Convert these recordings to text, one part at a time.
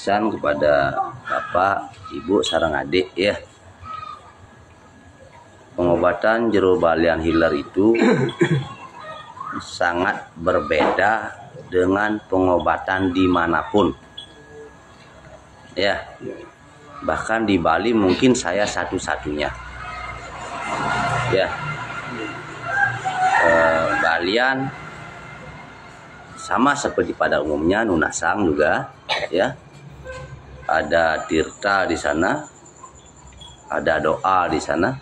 pesan kepada bapak, ibu, sareng adik ya. Pengobatan jero balian hiler itu sangat berbeda dengan pengobatan dimanapun ya. Bahkan di Bali mungkin saya satu-satunya ya. Balian sama seperti pada umumnya Nunasang juga ya. Ada tirta di sana, ada doa di sana.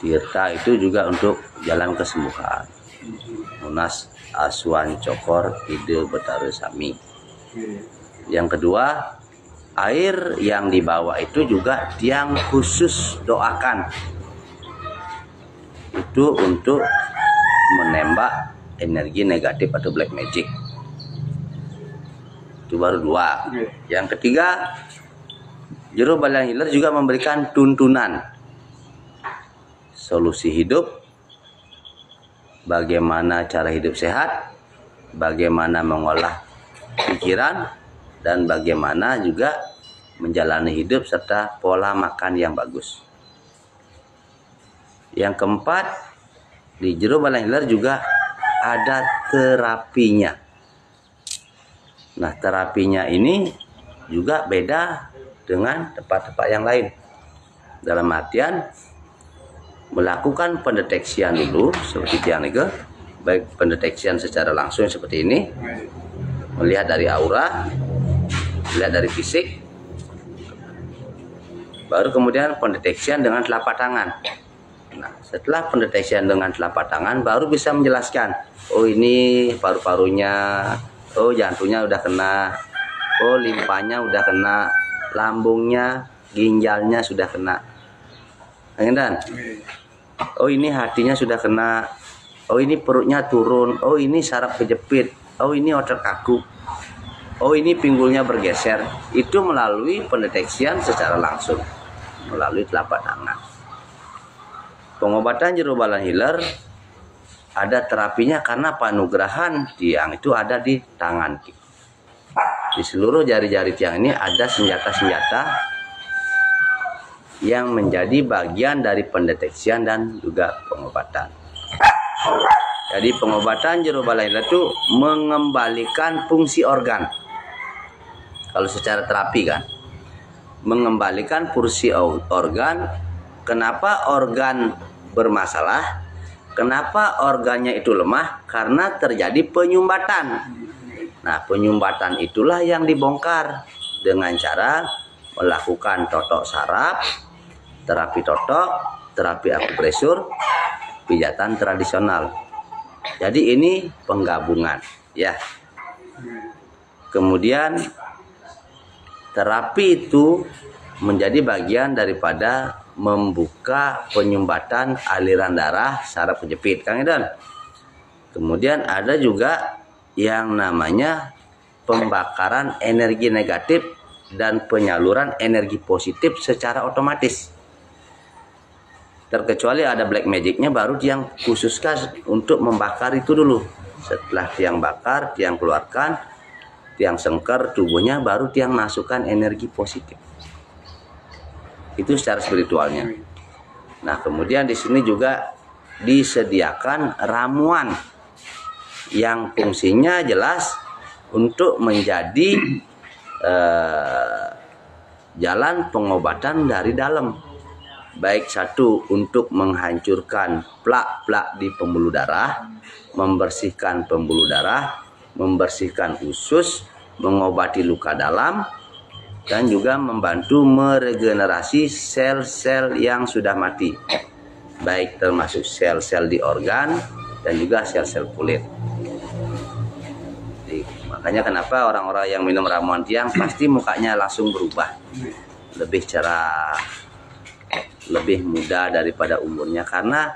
Tirta itu juga untuk jalan kesembuhan. Nunas Aswan Cokor Ide Betara Sami. Yang kedua, air yang dibawa itu juga yang khusus doakan. Itu untuk menembak energi negatif atau black magic. Itu baru dua. Yang ketiga, jero balian hiler juga memberikan tuntunan solusi hidup, bagaimana cara hidup sehat, bagaimana mengolah pikiran, dan bagaimana juga menjalani hidup serta pola makan yang bagus. Yang keempat, di jero balian hiler juga ada terapinya. Nah, terapinya ini juga beda dengan tempat-tempat yang lain. Dalam artian melakukan pendeteksian dulu seperti tiang nego, baik pendeteksian secara langsung seperti ini, melihat dari aura, melihat dari fisik, baru kemudian pendeteksian dengan telapak tangan. Nah, setelah pendeteksian dengan telapak tangan baru bisa menjelaskan, oh ini paru-parunya, oh jantungnya udah kena, oh limpanya udah kena, lambungnya, ginjalnya sudah kena. Dan oh ini hatinya sudah kena, oh ini perutnya turun, oh ini saraf kejepit, oh ini otot kaku, oh ini pinggulnya bergeser. Itu melalui pendeteksian secara langsung melalui telapak tangan. Pengobatan jero balian hiler ada terapinya karena panugrahan tiang itu ada di tangan. Di seluruh jari-jari tiang ini ada senjata-senjata yang menjadi bagian dari pendeteksian dan juga pengobatan. Jadi pengobatan jero balian hiler itu mengembalikan fungsi organ. Kalau secara terapi kan, mengembalikan fungsi organ. Kenapa organ bermasalah? Kenapa organnya itu lemah? Karena terjadi penyumbatan. Nah, penyumbatan itulah yang dibongkar dengan cara melakukan totok saraf, terapi totok, terapi akupresur, pijatan tradisional. Jadi ini penggabungan ya. Kemudian terapi itu menjadi bagian daripada membuka penyumbatan aliran darah saraf kejepit, Kang Edan. Kemudian ada juga yang namanya pembakaran energi negatif dan penyaluran energi positif secara otomatis. Terkecuali ada black magicnya baru yang khususkan untuk membakar itu dulu. Setelah tiang bakar, tiang keluarkan, tiang sengker tubuhnya, baru tiang masukkan energi positif. Itu secara spiritualnya. Nah, kemudian di sini juga disediakan ramuan yang fungsinya jelas untuk menjadi jalan pengobatan dari dalam. Baik satu untuk menghancurkan plak-plak di pembuluh darah, membersihkan pembuluh darah, membersihkan usus, mengobati luka dalam, dan juga membantu meregenerasi sel-sel yang sudah mati, baik termasuk sel-sel di organ dan juga sel-sel kulit. Jadi, makanya kenapa orang-orang yang minum ramuan tiang pasti mukanya langsung berubah, lebih cerah, lebih muda daripada umurnya, karena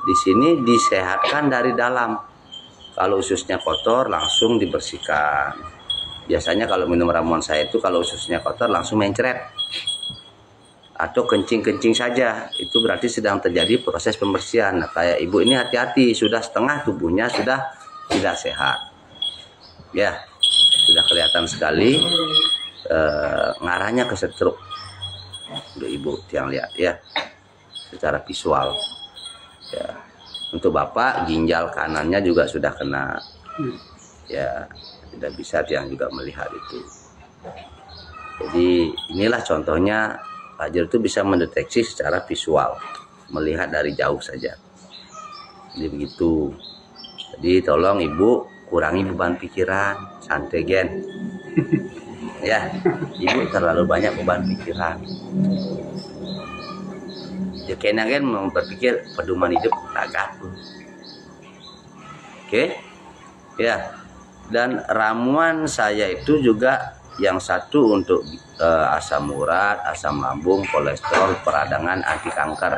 di sini disehatkan dari dalam. Kalau ususnya kotor langsung dibersihkan. Biasanya kalau minum ramuan saya itu kalau ususnya kotor langsung mencret atau kencing-kencing saja, itu berarti sedang terjadi proses pembersihan. Nah, kayak ibu ini hati-hati, sudah setengah tubuhnya sudah tidak sehat ya. sudah kelihatan sekali ngarahnya ke stroke untuk ibu yang lihat ya secara visual ya. Untuk bapak ginjal kanannya juga sudah kena ya, tidak bisa tiang juga melihat itu. Jadi inilah contohnya Fajar itu bisa mendeteksi secara visual, melihat dari jauh saja. Jadi begitu. Jadi tolong ibu kurangi beban pikiran, santai gen. Ya, ibu terlalu banyak beban pikiran. Ya kena kan mau berpikir pedoman hidup agak. Oke. Ya. Dan ramuan saya itu juga yang satu untuk asam urat, asam lambung, kolesterol, peradangan, anti kanker,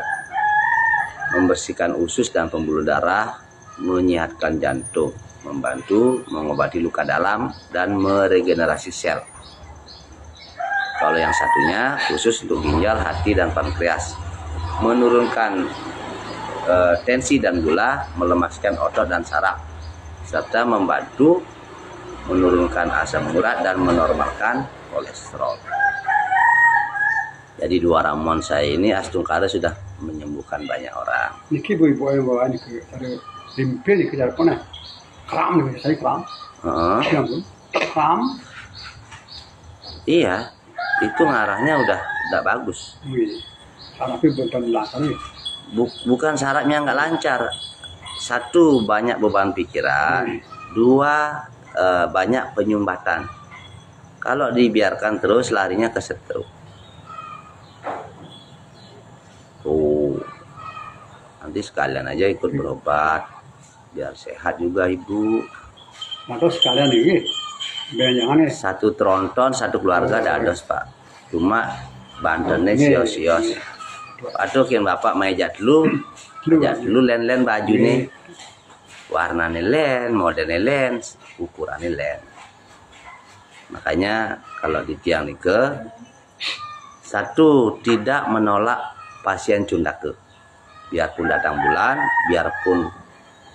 membersihkan usus dan pembuluh darah, menyehatkan jantung, membantu mengobati luka dalam dan meregenerasi sel. Kalau yang satunya khusus untuk ginjal, hati dan pankreas, menurunkan tensi dan gula, melemaskan otot dan saraf, serta membantu menurunkan asam urat dan menormalkan kolesterol. Jadi dua ramuan saya ini Astungkara sudah menyembuhkan banyak orang. Niki ibu yang bawa ini ke ada limpil di kejar pun kram nih, saya kram. Kram. Iya, itu ngarahnya udah bagus. Tapi bukan lancar nih. Bukan syaratnya nggak lancar. Satu, banyak beban pikiran. Dua, banyak penyumbatan. Kalau dibiarkan terus larinya ke stroke. Nanti sekalian aja ikut berobat biar sehat juga ibu. Atau sekalian ini jangan satu tronton satu keluarga dados pak. Cuma bantennya sios-sios. Aduh kian bapak meja dulu len baju nih. Warnanya len, modelnya len, ukurannya len. Makanya kalau di tiang nike, satu, tidak menolak pasien cundake. Biarpun datang bulan, biarpun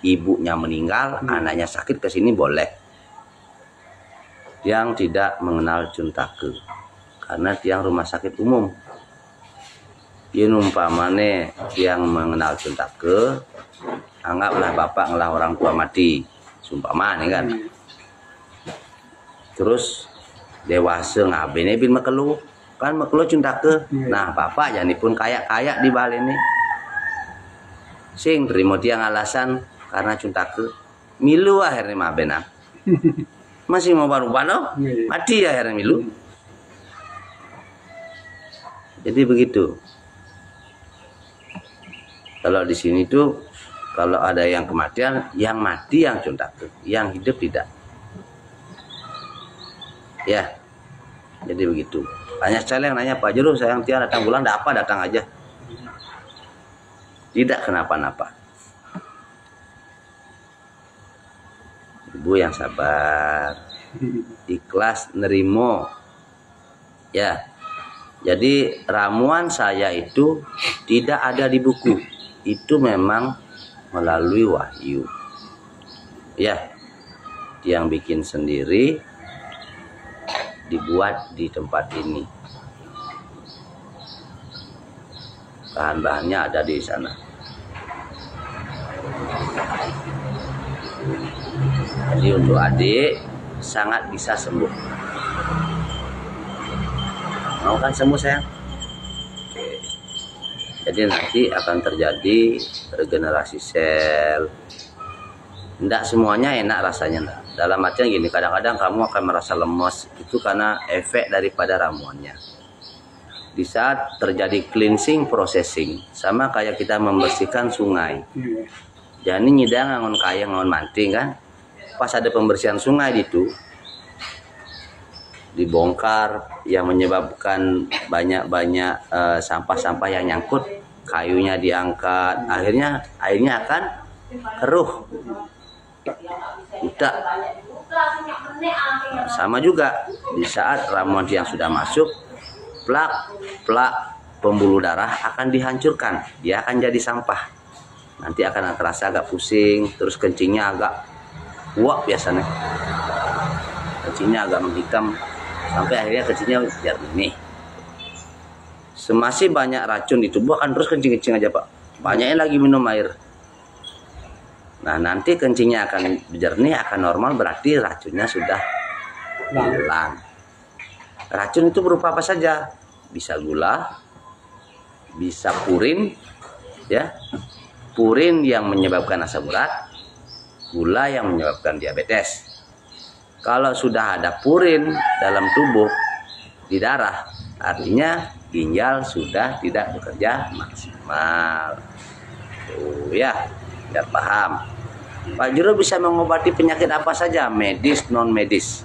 ibunya meninggal, anaknya sakit ke sini boleh. Tiang tidak mengenal cundake karena tiang rumah sakit umum. Ini umpamane tiang mengenal cundake, anggaplah bapak ngelah orang tua mati, sumpama nih kan. Terus dewasa ngabene bin mekelu, kan mekelu cundake. Nah bapak jadi pun kayak di Bali ini. Sing terima tiang alasan karena cundake, milu akhirnya mabena. Masih mau baru no? Mati akhirnya milu. Jadi begitu. Kalau di sini tuh kalau ada yang kematian, yang mati yang cundake, yang hidup tidak. Ya, jadi begitu. Banyak sekali yang nanya, Pak Juru, sayang tiang datang bulan, datang aja. Tidak kenapa-napa. Ibu yang sabar, ikhlas nerimo. Ya, jadi ramuan saya itu tidak ada di buku. Itu memang melalui wahyu. Ya, yang bikin sendiri, dibuat di tempat ini. Bahan-bahannya ada di sana. Jadi untuk adik sangat bisa sembuh. Mau kan sembuh sayang? Oke. Jadi nanti akan terjadi regenerasi sel. Tidak semuanya enak rasanya. Enggak. Dalam artian gini, kadang-kadang kamu akan merasa lemas. Itu karena efek daripada ramuannya. Di saat terjadi cleansing, processing, sama kayak kita membersihkan sungai. Jadi nyidang ngon kaya ngon manting kan. Pas ada pembersihan sungai itu dibongkar yang menyebabkan banyak sampah-sampah yang nyangkut, kayunya diangkat, akhirnya airnya akan keruh. Udah. Nah, sama juga di saat ramuan yang sudah masuk, plak pembuluh darah akan dihancurkan, dia akan jadi sampah. Nanti akan terasa agak pusing, terus kencingnya agak uap biasanya. kencingnya agak menghitam sampai akhirnya kencingnya jernih. Semasih banyak racun di tubuh akan terus kencing-kencing aja Pak. Banyaknya lagi minum air. Nah nanti kencingnya akan jernih, akan normal, berarti racunnya sudah hilang. Racun itu berupa apa saja? Bisa gula, bisa purin, ya, purin yang menyebabkan asam urat, gula yang menyebabkan diabetes. Kalau sudah ada purin dalam tubuh di darah, artinya ginjal sudah tidak bekerja maksimal. Tuh ya, biar paham. Pak Jero bisa mengobati penyakit apa saja, medis non medis,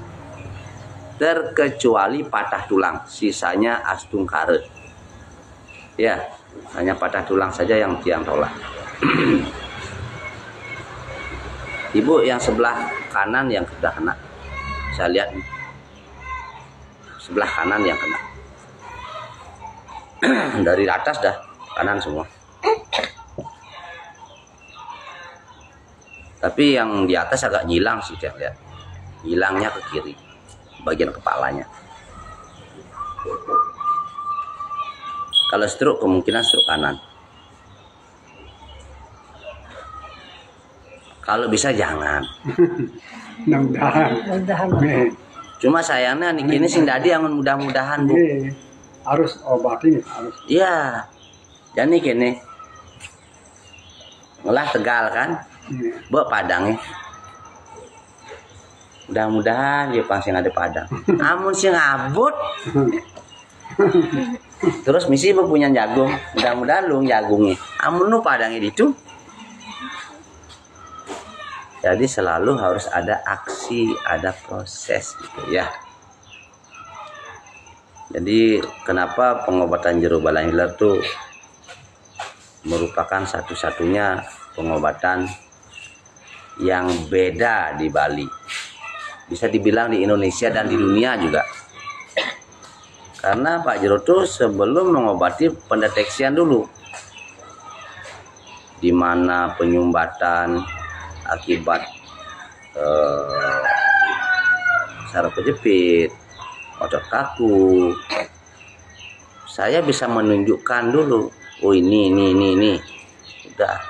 terkecuali patah tulang, sisanya astungkare. Ya, hanya patah tulang saja yang tiang tolak. Ibu yang sebelah kanan yang sudah kena, saya lihat nih. Sebelah kanan yang kena. Dari atas dah kanan semua. Tapi yang di atas agak nyilang sih saya lihat. Hilangnya ke kiri, bagian kepalanya. Kalau stroke kemungkinan stroke kanan. Kalau bisa jangan. Mudah-mudahan. Cuma sayangnya nih kini sing dadi yang mudah-mudahan Bu. Harus obati harus. Iya. Jadi kini ngelah Tegal kan. Bawa Padang ya. Mudah-mudahan dia pasti ada Padang. Amun sing abut. Terus misi punya jagung. Mudah-mudahan lu jagungnya. Amun lu Padangnya itu. Jadi selalu harus ada aksi, ada proses gitu ya. Jadi kenapa pengobatan Jero Bala Healer itu merupakan satu-satunya pengobatan yang beda di Bali. Bisa dibilang di Indonesia dan di dunia juga. Karena Pak Jero tuh sebelum mengobati pendeteksian dulu. Di mana penyumbatan akibat saraf kejepit, otot kaku, saya bisa menunjukkan dulu. Oh ini. Udah.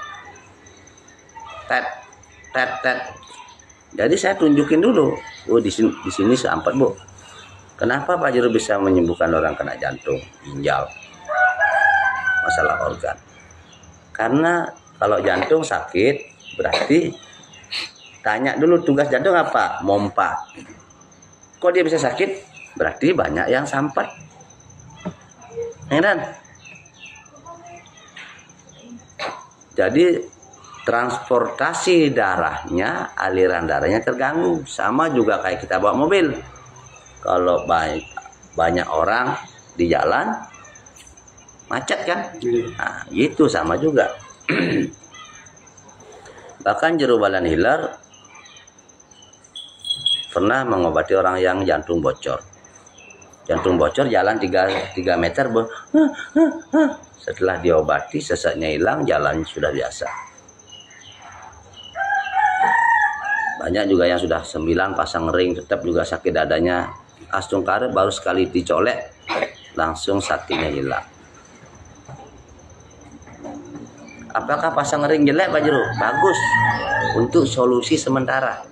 Tet. Jadi saya tunjukin dulu. Oh di sini seampat Bu. Kenapa Pak Jero bisa menyembuhkan orang kena jantung, ginjal, masalah organ? Karena kalau jantung sakit berarti tanya dulu tugas jantung apa? Mompa. Kok dia bisa sakit? Berarti banyak yang sampat. Kan? Jadi transportasi darahnya, aliran darahnya terganggu. Sama juga kayak kita bawa mobil. Kalau banyak orang di jalan macet kan? Nah, gitu sama juga. Bahkan Jero Bala Healer pernah mengobati orang yang jantung bocor. Jantung bocor jalan 3 meter. Setelah diobati sesaknya hilang, jalan sudah biasa. Banyak juga yang sudah 9 pasang ring tetap juga sakit dadanya. Astungkare baru sekali dicolek langsung sakitnya hilang. Apakah pasang ring jelek Pak Jero? Bagus untuk solusi sementara.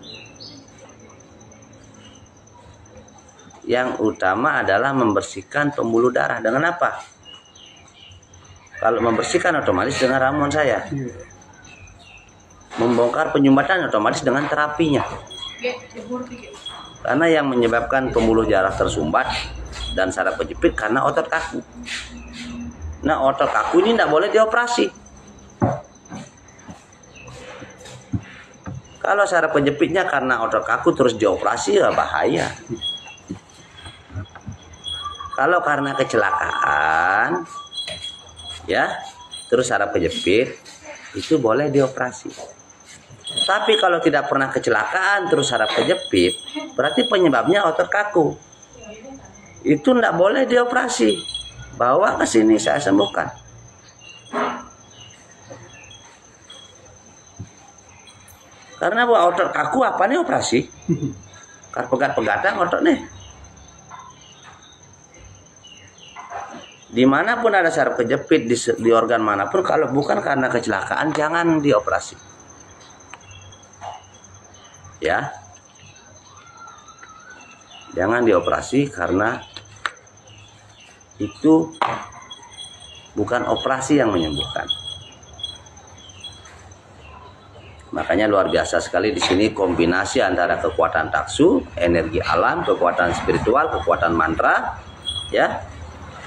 Yang utama adalah membersihkan pembuluh darah. Dengan apa? Kalau membersihkan otomatis dengan ramuan saya. Membongkar penyumbatan otomatis dengan terapinya. Karena yang menyebabkan pembuluh darah tersumbat dan saraf kejepit karena otot kaku. Nah otot kaku ini tidak boleh dioperasi. Kalau saraf kejepitnya karena otot kaku terus dioperasi ya bahaya. Kalau karena kecelakaan ya terus saraf kejepit itu boleh dioperasi. Tapi kalau tidak pernah kecelakaan terus saraf kejepit berarti penyebabnya otot kaku. Itu tidak boleh dioperasi. Bawa ke sini saya sembuhkan. Karena buat otot kaku apa nih operasi? Kar pegat-pegatan otot nih. Dimanapun ada saraf kejepit di organ manapun, kalau bukan karena kecelakaan jangan dioperasi. Ya, jangan dioperasi karena itu bukan operasi yang menyembuhkan. Makanya luar biasa sekali di sini kombinasi antara kekuatan taksu, energi alam, kekuatan spiritual, kekuatan mantra, ya.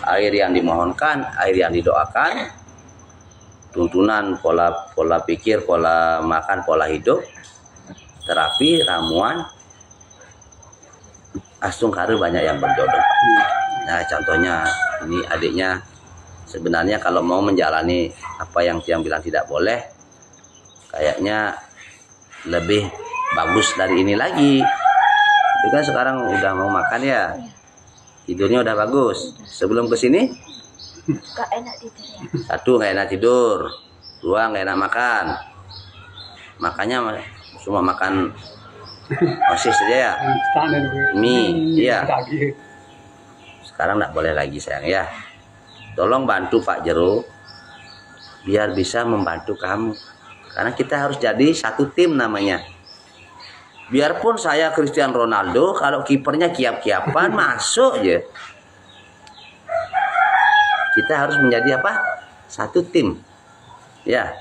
Air yang dimohonkan, air yang didoakan, tuntunan pola pikir, pola makan, pola hidup, terapi, ramuan, astung karu banyak yang berjodoh. Nah, contohnya ini adiknya sebenarnya kalau mau menjalani apa yang tiang bilang tidak boleh, kayaknya lebih bagus dari ini lagi. Tapi kan sekarang udah mau makan ya. Tidurnya udah bagus. Sebelum kesini? Gak enak tidur ya. Satu, nggak enak tidur. Dua, nggak enak makan. Makanya cuma makan osis saja ya. Mie, iya. Sekarang nggak boleh lagi sayang ya. Tolong bantu Pak Jero biar bisa membantu kamu. Karena kita harus jadi satu tim namanya. Biarpun saya Cristiano Ronaldo, kalau kipernya kiap-kiapan masuk aja. Kita harus menjadi apa? Satu tim. Ya.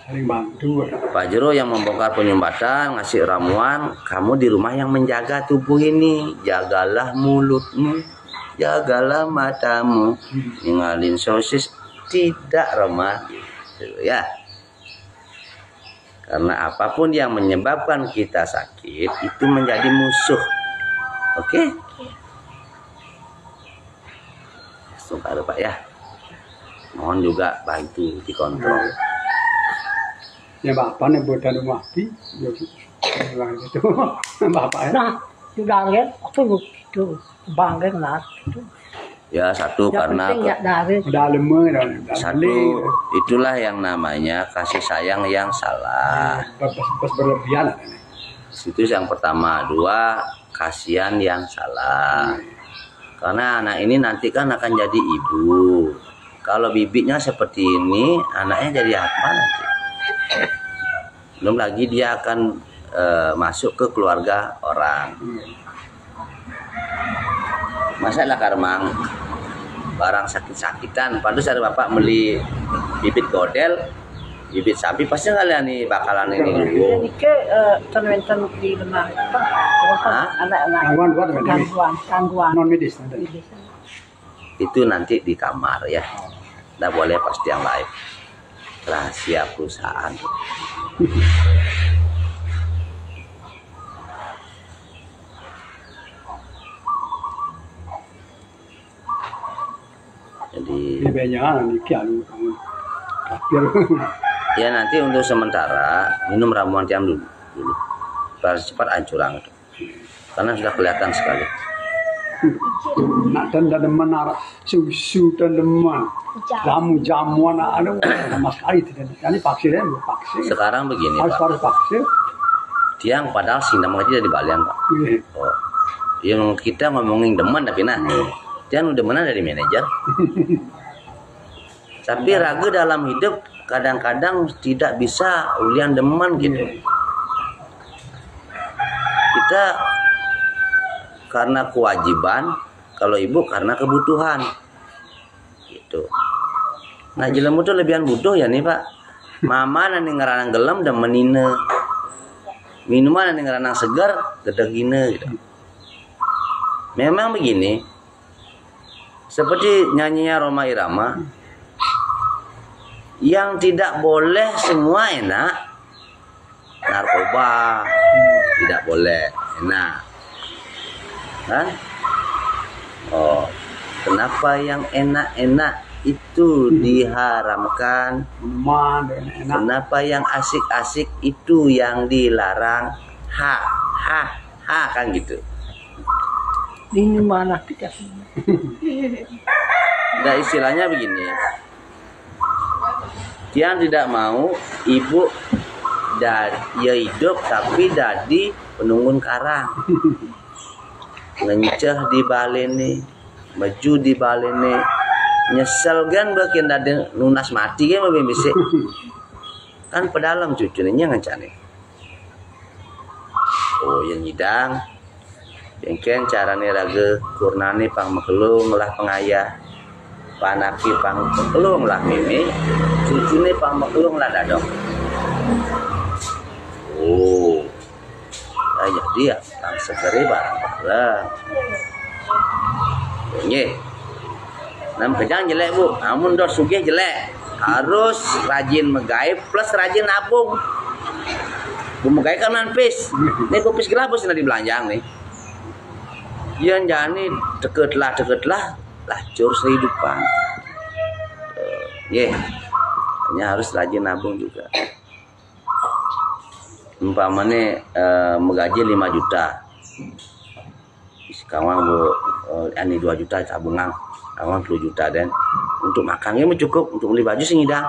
Saling bantu. Pak Jero yang membongkar penyumbatan, ngasih ramuan, kamu di rumah yang menjaga tubuh ini. Jagalah mulutmu, jagalah matamu. Ninggalin sosis tidak remah. Gitu, ya. Karena apapun yang menyebabkan kita sakit itu menjadi musuh. Oke? Sungkar Pak ya. Mohon juga bantu dikontrol. Ya bapak nih buat ada mati, ya itu bapak ya. Nah, sudah lihat aku itu bangga lah. Ya satu karena Udah lemah dan satu itulah yang namanya kasih sayang yang salah. pas berlebihan. Itu yang pertama. Dua, kasihan yang salah. Karena anak ini nanti kan akan jadi ibu. Kalau bibitnya seperti ini, anaknya jadi apa nanti? Belum lagi dia akan masuk ke keluarga orang. Masalah karmang barang sakit-sakitan. Padahal saya bapak beli bibit godel, bibit sapi, pasti kalian nih bakalan ini dulu. Jadi ke terventan di lemah anak-anak gangguan Non medis. Itu nanti di kamar ya. Nggak boleh pasti yang live. Rahasia perusahaan. Jadi ya nanti untuk sementara minum ramuan tiang dulu biar cepat hancurang itu. Karena sudah kelihatan sekali. Nak dan menara susu dan leman jamu-jamuan ada sama sekali tidak. Jadi vaksinnya vaksin. Sekarang begini Pak. Harus vaksin. Tiang padahal sindang aja di Balian Pak. Oh, yang kita ngomongin demen tapi nah. Tiang udah mana dari manajer. Tapi ragu dalam hidup kadang-kadang tidak bisa ulian demen gitu. Kita karena kewajiban, kalau ibu karena kebutuhan. Gitu. Nah, jelemu tuh lebihan butuh ya nih Pak. Mama nanti ngeranang gelem dan menine. Minuman nanti ngeranang segar, gedegine gitu. Memang begini. Seperti nyanyinya Roma Irama, yang tidak boleh semua enak. Narkoba tidak boleh enak, kan? Oh, kenapa yang enak-enak itu diharamkan? Kenapa yang asik-asik itu yang dilarang? Kan gitu. Ini mana kita? Nah, istilahnya begini. Tiang tidak mau ibu ya hidup tapi jadi penunggun karang. Ngenceh di balene, maju di balene, nyesel kan bagian dada lunas mati kan lebih bisa. Kan pedalam cucunya ngancane. Oh yang nyidang, bengken carane raga kurnane pang mekelung lah pengayah, panaki pang mekelung lah mimi, cucune pang mekelung lah dadong. Oh. Jadi ya langsung segeri barang. Nggih. Nam kejang jelek Bu, namun dor sugih jelek. Harus rajin megaib plus rajin nabung. Bu megaib kan manpis. Nih kupis gelabus na dibelanjang nih. Yang jani deketlah lacur kehidupan. Nggih. Hanya harus rajin nabung juga. Umpamanya menggaji 5 juta kawan ini 2 juta tabungan kawan 10 juta dan untuk makannya cukup untuk beli baju sih ngidang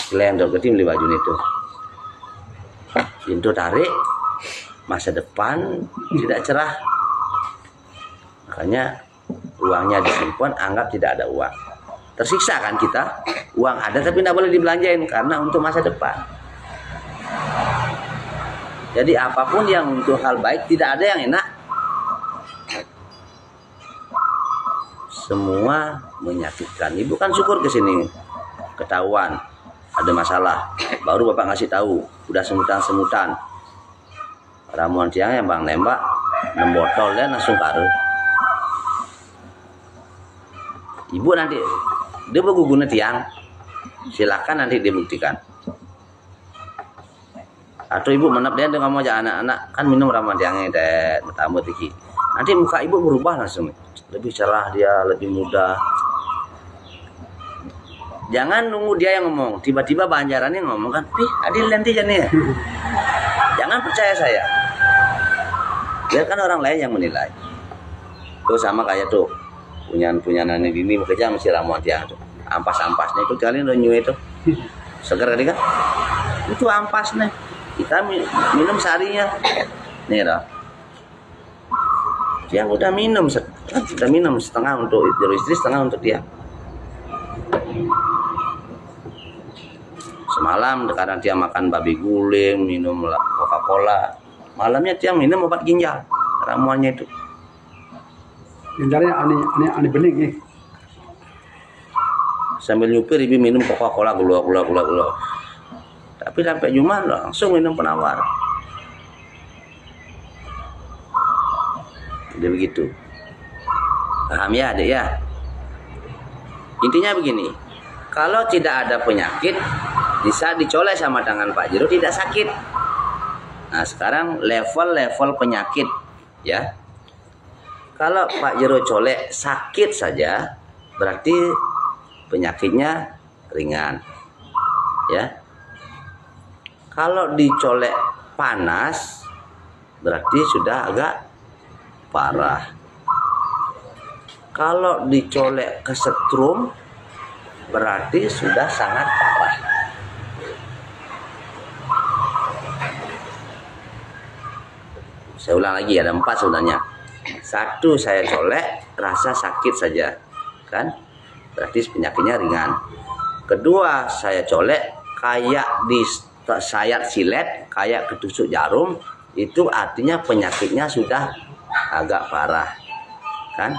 selain dokter beli baju itu pintu tarik masa depan tidak cerah makanya uangnya disimpan anggap tidak ada uang tersiksa kan kita uang ada tapi tidak boleh dibelanjain karena untuk masa depan. Jadi apapun yang untuk hal baik tidak ada yang enak. Semua menyakitkan. Ibu kan syukur ke sini ketahuan ada masalah. Baru Bapak ngasih tahu, udah semutan-semutan. Ramuan tiang yang Bang nembak 6 botol dan langsung karu. Ibu nanti dia berguna tiang. Silakan nanti dibuktikan. Atau ibu menap dia dengan mau anak-anak kan minum ramuan tiangnya deh tamu tiki nanti muka ibu berubah langsung lebih cerah dia lebih mudah jangan nunggu dia yang ngomong tiba-tiba banjarannya ngomong kan adil nanti jane ya jangan percaya saya biarkan orang lain yang menilai tuh sama kayak tuh punya nani ini bekerja mesti ramuan tiang tuh ampas-ampasnya itu kalian udah nyu itu segar tadi kan itu ampasnya kita minum seharinya nih dah dia udah minum setengah untuk istri setengah untuk dia semalam karena dia makan babi guling minum Coca-Cola malamnya dia minum obat ginjal ramuannya itu ginjalnya aneh bening nih sambil nyupir ibu minum Coca-Cola gula tapi sampai Jumat langsung minum penawar. Jadi begitu. Paham ya adik ya? Intinya begini. Kalau tidak ada penyakit bisa dicolek sama tangan Pak Jero tidak sakit. Nah sekarang level-level penyakit ya. Kalau Pak Jero colek sakit saja berarti penyakitnya ringan. Ya. Kalau dicolek panas berarti sudah agak parah. Kalau dicolek kesetrum berarti sudah sangat parah. Saya ulang lagi ada 4 sebenarnya. 1 saya colek rasa sakit saja kan berarti penyakitnya ringan. Kedua saya colek kayak di sayat silet kayak ketusuk jarum itu artinya penyakitnya sudah agak parah kan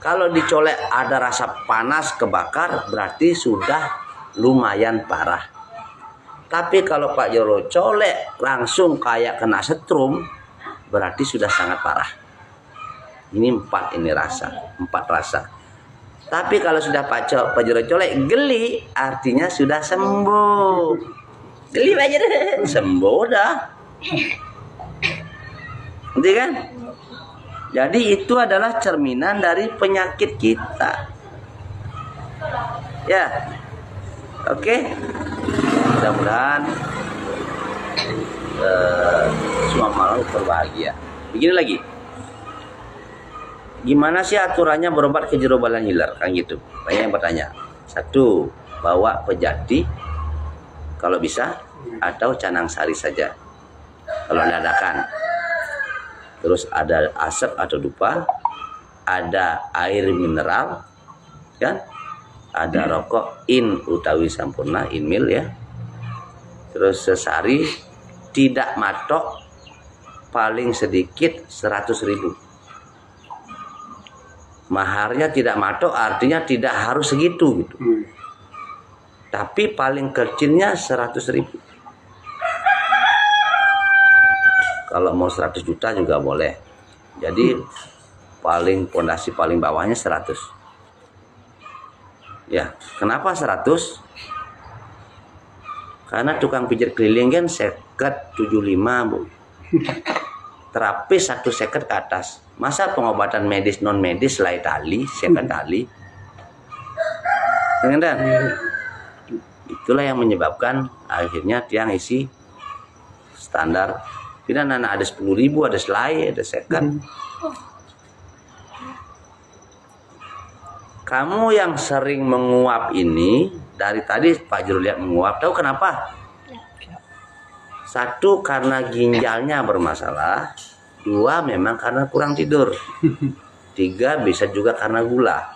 kalau dicolek ada rasa panas kebakar berarti sudah lumayan parah tapi kalau Pak Jero colek langsung kayak kena setrum berarti sudah sangat parah ini 4 ini rasa 4 rasa tapi kalau sudah Pak Jero colek geli artinya sudah sembuh geli aja deh, sembuh dah. Ngerti kan? Jadi itu adalah cerminan dari penyakit kita. Ya, oke. Mudah-mudahan semua malam berbahagia. Begini lagi. Gimana sih aturannya berobat kejerobalan hilar? Kan gitu. Banyak yang bertanya. 1, bawa pejati. Kalau bisa atau canang sari saja kalau dadakan. Terus ada asap atau dupa, ada air mineral, kan? Ada rokok in utawi sampurna, inmil ya. Terus sesari tidak matok paling sedikit 100.000. Maharnya tidak matok artinya tidak harus segitu gitu. Tapi paling kecilnya 100.000. Kalau mau 100 juta juga boleh. Jadi paling pondasi paling bawahnya 100. Ya, kenapa 100? Karena tukang pijat keliling kan seket 75, Bu. Terapis 1 seket ke atas. Masa pengobatan medis non medis selai tali, seket tali? Kan? Itulah yang menyebabkan akhirnya tiang isi standar. Tidak anak ada 10.000, ada selai, ada seket. Kamu yang sering menguap ini, dari tadi Pak Juru lihat menguap, tahu kenapa? Satu, karena ginjalnya bermasalah. Dua, memang karena kurang tidur. Tiga, bisa juga karena gula.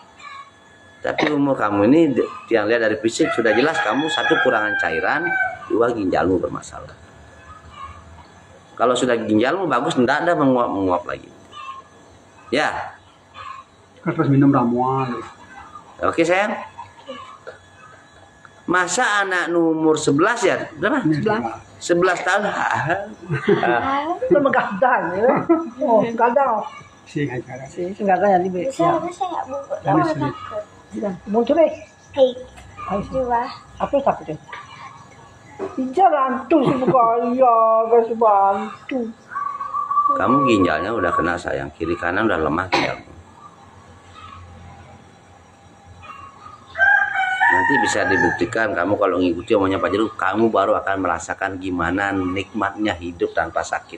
Tapi umur kamu ini, yang lihat dari fisik sudah jelas kamu satu kurangan cairan, dua ginjalmu bermasalah. Kalau sudah ginjalmu bagus, tidak ada menguap lagi. Ya. Terus minum ramuan. Oke sayang. Masa anak umur 11 ya? Berapa? 11 tahun. Belum gadang ya. Oh, gadang. Si kadang. Si gadang yang libet. Saya nggak bubuk. Lama takut. Muncul deh. Hei, dua. Apa takut deh? Jangan bantu sih kaya, kasih bantu. Kamu ginjalnya udah kena sayang, kiri kanan udah lemah ginjalmu. Nanti bisa dibuktikan kamu kalau ngikuti omongannya Pak Juru, kamu baru akan merasakan gimana nikmatnya hidup tanpa sakit.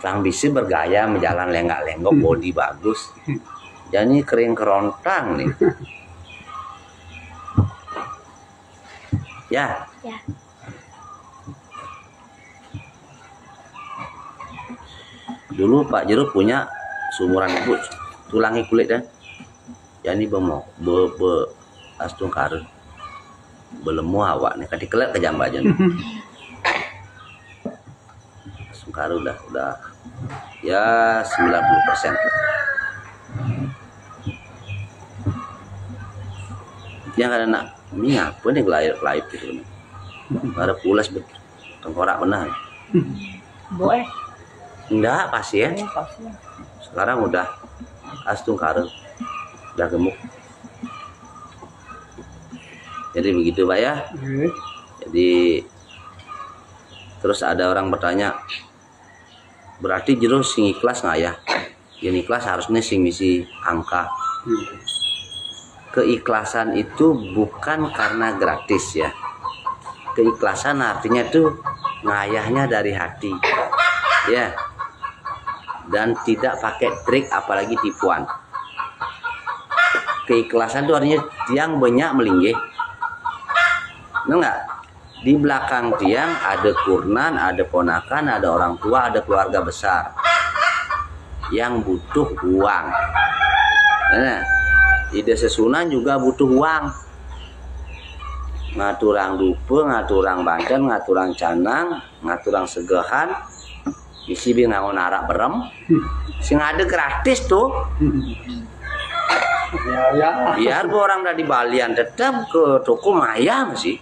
Kang Bisi bergaya menjalan lenggak-lenggok, body bagus. Jadi kering kerontang nih. Ya. Ya. Dulu Pak Juru punya sumuran ibu tulangi kulit dan jadi bemo astung karun belemu awak nih kadi kelek ke jambajan. Astung karun udah ya 90%. Yang ada nak ini apa nih gelap gitu. Ada pulas tengkorak benar. Boleh. Enggak, pasien. Pasien. Sekarang udah astung karun. Udah gemuk. Jadi begitu Pak ya. Jadi terus ada orang bertanya, berarti Jero sing ikhlas nggak ya? Yang ikhlas harusnya sing misi angka. Keikhlasan itu bukan karena gratis ya. Keikhlasan artinya tuh ngayahnya dari hati. Ya. Dan tidak pakai trik apalagi tipuan. Keikhlasan itu artinya tiang banyak melinggih. Enggak? Di belakang tiang ada kurnan, ada ponakan, ada orang tua, ada keluarga besar yang butuh uang. Nah, ide sesunan juga butuh uang. Ngaturang dupe, ngaturang banten, ngaturang canang, ngaturang segehan, isi binangon arak berem. Sing ada gratis tuh. Ya. Biar orang dari Balian tetap ke toko maya masih.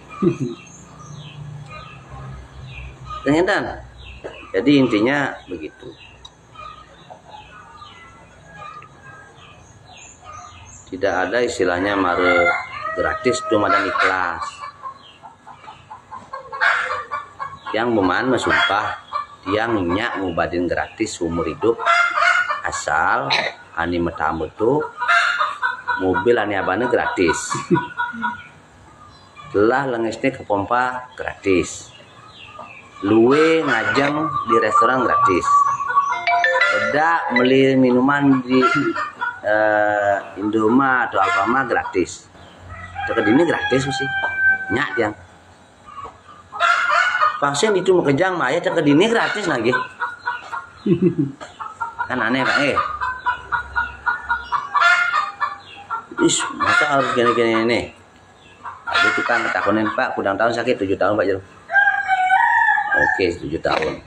Ternyata. Jadi intinya begitu. Tidak ada istilahnya mare gratis cuma dan ikhlas. Yang meman sumpah yang nyak ngubadin gratis umur hidup asal ani metam betul mobil ani abane gratis. Telah lengesnya ke pompa gratis. Luwe ngajeng di restoran gratis. Beda beli minuman di Indomart atau Alfamart gratis. Dekat ini gratis sih. Nyak yang vaksin itu mau kejang mah ya ke dini gratis lagi. Kan aneh Pak Is, masa harus gini-gini ini? Jadi kita ngetakunin Pak, kurang tahun sakit 7 tahun Pak Jero. Oke, 7 tahun.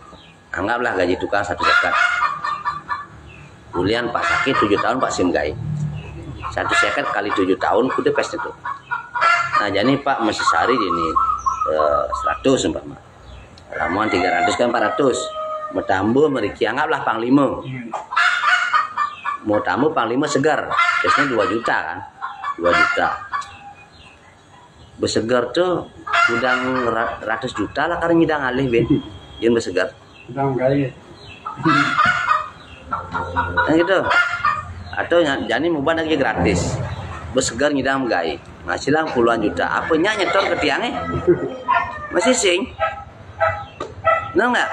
Anggaplah gaji tukang 1 sekat. Bulian Pak sakit 7 tahun Pak simgai. 1 sekat kali 7 tahun kudu pes itu. Nah, jadi Pak masih sehari ini 100 umpama. Ramuan 300 kan 400. Mau tambah meriki anggaplah panglima. Mau tambah panglima segar. Biasanya 2 juta kan. 2 juta. Besegar tuh udang ratus juta lah karena nyidang alih Ben. Yang besegar. Udang gaya. Nah gitu. Atau jadi mau lagi gratis. Besegar nyidang gai. Ngasilang puluhan juta. Apanya nyetor ke tiangnya? Masih sing. Nah enggak?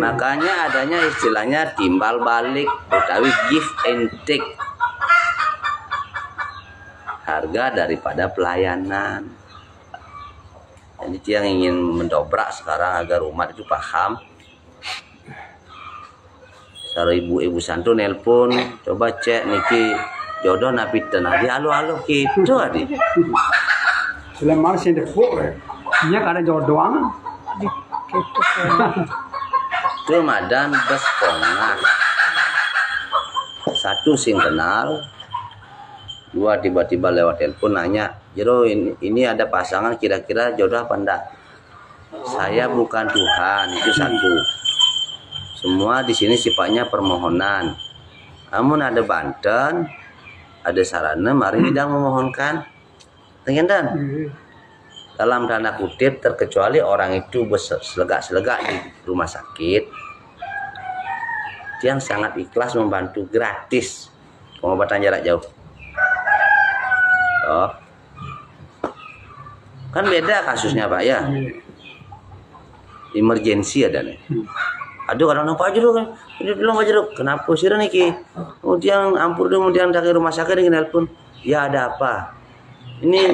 Makanya adanya istilahnya timbal balik utawi give and take. Harga daripada pelayanan. Jadi yang ingin mendobrak sekarang agar umat itu paham. Kalau ibu-ibu santu nelpon, coba cek niki jodoh napi tenang. Dia halo gitu adi. Selama sih depok, nya kada jodohan. Itu madan bes pongah. 1 sing kenal, 2 tiba-tiba lewat telepon nanya, Jero ini ada pasangan kira-kira jodoh apa enggak? Saya bukan Tuhan, itu 1. Semua di sini sifatnya permohonan. Namun ada Banten, ada sarana, mari kita memohonkan. Tengen dalam tanda kutip terkecuali orang itu selegak-selegak di rumah sakit, yang sangat ikhlas membantu gratis pengobatan jarak jauh. Oh, kan beda kasusnya Pak ya. Emergensi ada nih. Aduh kadang Pak Jero kan, ini belum Pak Jero. Kenapa sih niki? Kemudian ampun kemudian dari rumah sakit dengan telepon. Ya ada apa? Ini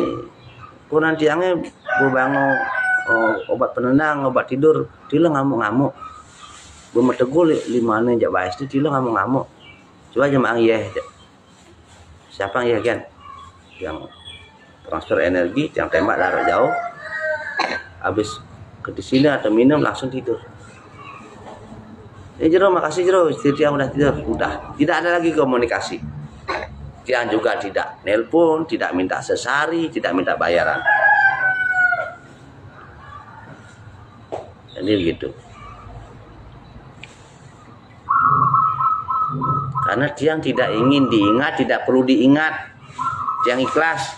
kurang tiangnya bangun obat penenang, obat tidur. Tila ngamuk-ngamuk. Bemetegul 5 ane jak baes itu tila ngamuk-ngamuk. Coba jemaah ya. Siapa ya kan? Yang transfer energi, yang tembak jarak jauh. Habis ke sini atau minum langsung tidur. Jero, makasih Jero, istri yang udah tidur, udah tidak ada lagi komunikasi. Dia juga tidak nelpon, tidak minta sesari, tidak minta bayaran. Jadi begitu. Karena dia yang tidak ingin diingat, tidak perlu diingat, yang ikhlas.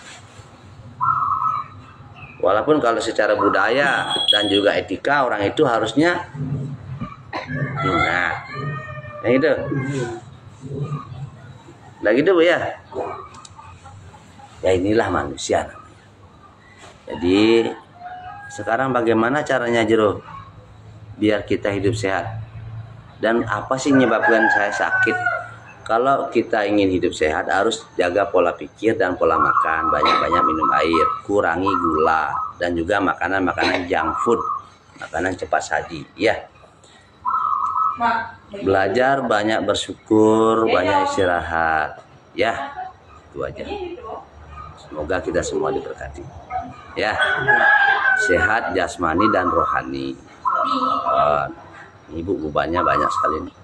Walaupun kalau secara budaya dan juga etika orang itu harusnya ingat, yang itu. Lagi itu Bu ya. Ya inilah manusia namanya. Jadi sekarang bagaimana caranya Jero biar kita hidup sehat? Dan apa sih menyebabkan saya sakit? Kalau kita ingin hidup sehat harus jaga pola pikir dan pola makan, banyak-banyak minum air, kurangi gula dan juga makanan-makanan junk food, makanan cepat saji, ya. Belajar banyak bersyukur, banyak istirahat, ya. Itu aja. Semoga kita semua diberkati, ya. Sehat jasmani dan rohani. Ibu bebannya banyak sekali nih.